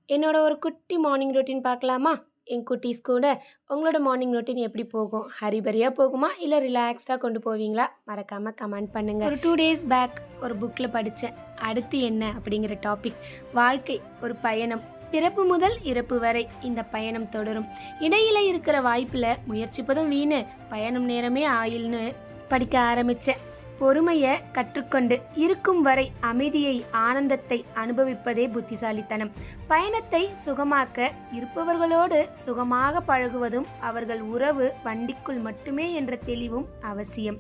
என்னோட ஒரு குட்டி மார்னிங் ரொட்டீன் பார்க்கலாமா? என் குட்டீஸ் கூட உங்களோட மார்னிங் ரொட்டீன் எப்படி போகும்? ஹரிபரியா போகுமா? இல்ல ரிலாக்ஸ்டா கொண்டு போவீங்களா? மறக்காம கமெண்ட் பண்ணுங்க. ஒரு 2 டேஸ் பேக் ஒரு புக்ல படிச்சேன். அடுத்து என்ன அப்படிங்கிற டாபிக். வாழ்க்கை ஒரு பயணம். பிறப்பு முதல் இறப்பு வரை இந்த பயணம் தொடரும். இடையில இருக்கிற வாய்ப்புல முயற்சிப்பதும் வீணு, பயணம் நேரமே ஆயில்னு படிக்க ஆரம்பிச்சேன். பொறுமையை கற்றுக்கொண்டு இருக்கும் வரை அமைதியை ஆனந்தத்தை அனுபவிப்பதே புத்திசாலித்தனம். பயணத்தை சுகமாக்க இருப்பவர்களோடு சுகமாக பழகுவதும் அவர்கள் உறவு வண்டிக்குள் மட்டுமே என்ற தெளிவும் அவசியம்.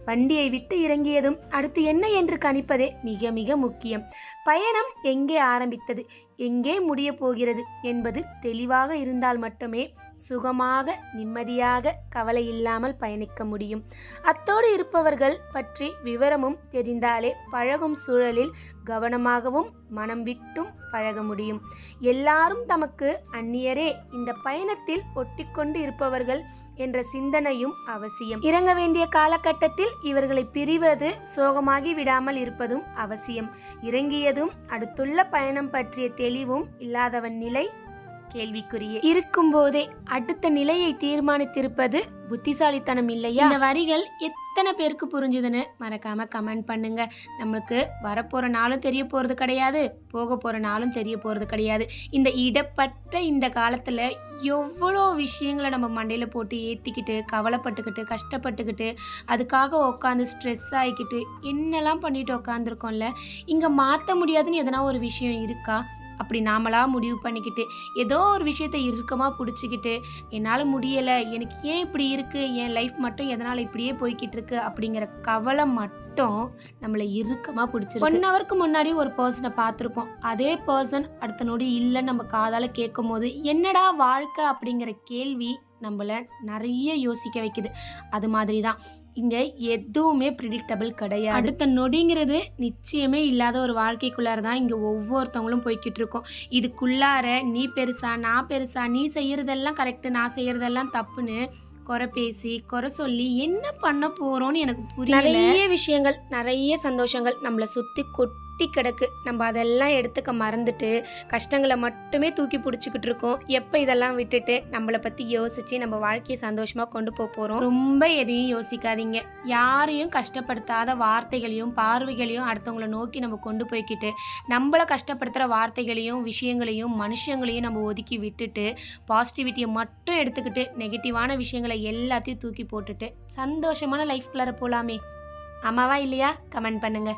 வண்டியை விட்டு இறங்கியதும் அடுத்து என்ன என்று கணிப்பதே மிக மிக முக்கியம். பயணம் எங்கே ஆரம்பித்தது, எங்கே முடிய போகிறது என்பது தெளிவாக இருந்தால் மட்டுமே சுகமாக நிம்மதியாக கவலை இல்லாமல் பயணிக்க முடியும். அத்தோடு இருப்பவர்கள் பற்றி விவரமும் தெரிந்தாலே பழகும் சூழலில் கவனமாகவும் மனம் விட்டும் பழக முடியும். எல்லாரும் தமக்கு அந்நியரே, இந்த பயணத்தில் ஒட்டிக்கொண்டு இருப்பவர்கள் என்ற சிந்தனையும் அவசியம். இறங்க வேண்டிய காலகட்டத்தில் இவர்களை பிரிவது சோகமாகி விடாமல் இருப்பதும் அவசியம். இறங்கியதும் அடுத்துள்ள பயணம் பற்றிய தெளிவும் இல்லாதவன் நிலை கேள்விக்குரிய. இருக்கும் போதே அடுத்த நிலையை தீர்மானித்திருப்பது புத்திசாலித்தனம் இல்லையா? இந்த வரிகள் எத்தனை பேருக்கு புரிஞ்சுதுன்னு மறக்காம கமெண்ட் பண்ணுங்க. நம்மளுக்கு வரப்போற நாளும் தெரிய போறது கிடையாது, போக போற நாளும் தெரிய போறது கிடையாது. இந்த இடப்பட்ட இந்த காலத்துல எவ்வளோ விஷயங்களை நம்ம மண்டையில போட்டு ஏத்திக்கிட்டு கவலைப்பட்டுக்கிட்டு கஷ்டப்பட்டுக்கிட்டு அதுக்காக உட்காந்து ஸ்ட்ரெஸ் ஆகிக்கிட்டு என்னெல்லாம் பண்ணிட்டு உட்காந்துருக்கோம்ல. இங்க மாற்ற முடியாதுன்னு எதனா ஒரு விஷயம் இருக்கா? அப்படி நாமளாக முடிவு பண்ணிக்கிட்டு ஏதோ ஒரு விஷயத்தை இறுக்கமாக பிடிச்சிக்கிட்டு என்னால் முடியலை, எனக்கு ஏன் இப்படி இருக்குது, என் லைஃப் மட்டும் எதனால் இப்படியே போய்கிட்டு இருக்கு அப்படிங்கிற கவலை மட்டும் நம்மளை இறுக்கமாக பிடிச்சிருக்கு. 1 ஹவருக்கு முன்னாடி ஒரு பர்சனை பார்த்துருப்போம். அதே பர்சன் அடுத்த நொடி இல்லைன்னு நம்ம காதால் கேட்கும் போது என்னடா வாழ்க்கை அப்படிங்கிற கேள்வி நம்மளை நிறைய யோசிக்க வைக்குது. அது மாதிரி தான் இங்கே எதுவுமே ப்ரிடிக்டபிள் கிடையாது. அடுத்த நொடிங்கிறது நிச்சயமே இல்லாத ஒரு வாழ்க்கைக்குள்ளார தான் இங்கே ஒவ்வொருத்தவங்களும் போய்கிட்டு இருக்கோம். இதுக்குள்ளார நீ பெருசா நான் பெருசா, நீ செய்கிறதெல்லாம் கரெக்டு நான் செய்கிறதெல்லாம் தப்புன்னு குறை பேசி குறை சொல்லி என்ன பண்ண போகிறோன்னு எனக்கு புரியல. நிறைய விஷயங்கள் நிறைய சந்தோஷங்கள் நம்மளை சுற்றி கொட்டி கிடக்கு. நம்ம அதெல்லாம் எடுத்துக்க மறந்துட்டு கஷ்டங்களை மட்டுமே தூக்கி பிடிச்சிக்கிட்டு இருக்கோம். எப்போ இதெல்லாம் விட்டுட்டு நம்மளை பற்றி யோசித்து நம்ம வாழ்க்கையை சந்தோஷமாக கொண்டு போகிறோம். ரொம்ப எதையும் யோசிக்காதீங்க. யாரையும் கஷ்டப்படுத்தாத வார்த்தைகளையும் பார்வைகளையும் அடுத்தவங்களை நோக்கி நம்ம கொண்டு போய்கிட்டு நம்மளை கஷ்டப்படுத்துகிற வார்த்தைகளையும் விஷயங்களையும் மனுஷங்களையும் நம்ம ஒதுக்கி விட்டுட்டு பாசிட்டிவிட்டியை மட்டும் எடுத்துக்கிட்டு நெகட்டிவான விஷயங்களை எல்லாத்தையும் தூக்கி போட்டுட்டு சந்தோஷமான லைஃப்குள்ளார போகலாமே. ஆமாவா இல்லையா? கமெண்ட் பண்ணுங்க.